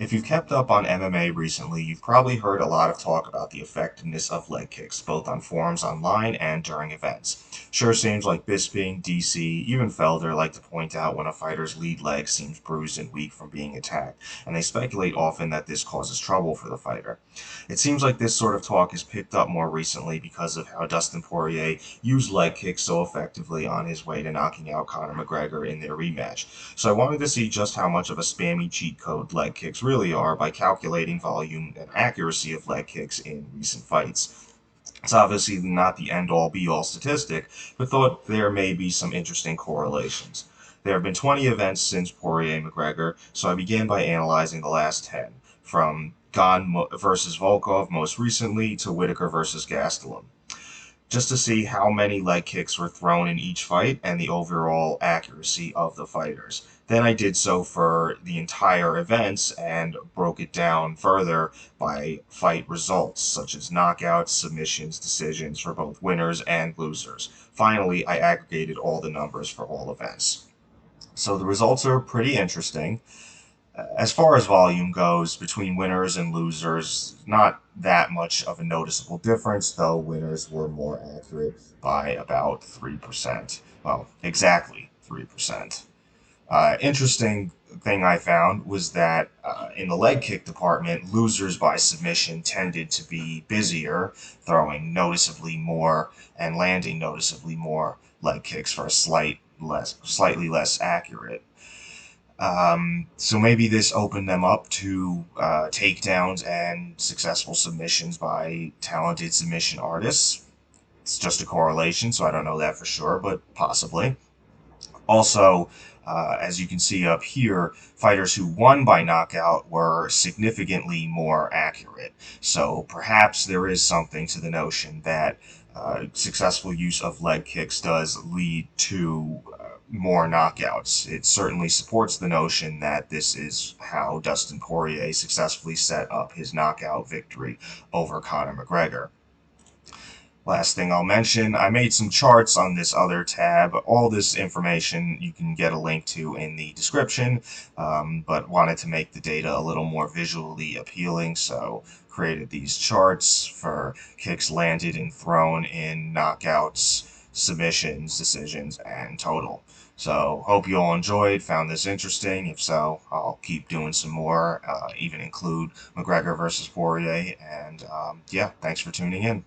If you've kept up on MMA recently, you've probably heard a lot of talk about the effectiveness of leg kicks, both on forums online and during events. Sure seems like Bisping, DC, even Felder like to point out when a fighter's lead leg seems bruised and weak from being attacked, and they speculate often that this causes trouble for the fighter. It seems like this sort of talk has picked up more recently because of how Dustin Poirier used leg kicks so effectively on his way to knocking out Conor McGregor in their rematch. So I wanted to see just how much of a spammy cheat code leg kicks really are by calculating volume and accuracy of leg kicks in recent fights. It's obviously not the end all be all statistic, but thought there may be some interesting correlations. There have been 20 events since Poirier McGregor, so I began by analyzing the last 10, from Gane versus Volkov most recently to Whittaker versus Gastelum, just to see how many leg kicks were thrown in each fight and the overall accuracy of the fighters. Then I did so for the entire events and broke it down further by fight results, such as knockouts, submissions, decisions for both winners and losers. Finally, I aggregated all the numbers for all events. So the results are pretty interesting. As far as volume goes, between winners and losers, not that much of a noticeable difference, though winners were more accurate by about 3%. Well, exactly 3%. Interesting thing I found was that in the leg kick department, losers by submission tended to be busier, throwing noticeably more and landing noticeably more leg kicks for a slightly less accurate. So maybe this opened them up to takedowns and successful submissions by talented submission artists. It's just a correlation, so I don't know that for sure, but possibly. Also, as you can see up here, fighters who won by knockout were significantly more accurate. So perhaps there is something to the notion that successful use of leg kicks does lead to more knockouts. It certainly supports the notion that this is how Dustin Poirier successfully set up his knockout victory over Conor McGregor. Last thing I'll mention, I made some charts on this other tab. All this information you can get a link to in the description, but wanted to make the data a little more visually appealing, so created these charts for kicks landed and thrown in knockouts, submissions, decisions, and total. So hope you all enjoyed, found this interesting. If so, I'll keep doing some more, even include McGregor versus Poirier. And yeah, thanks for tuning in.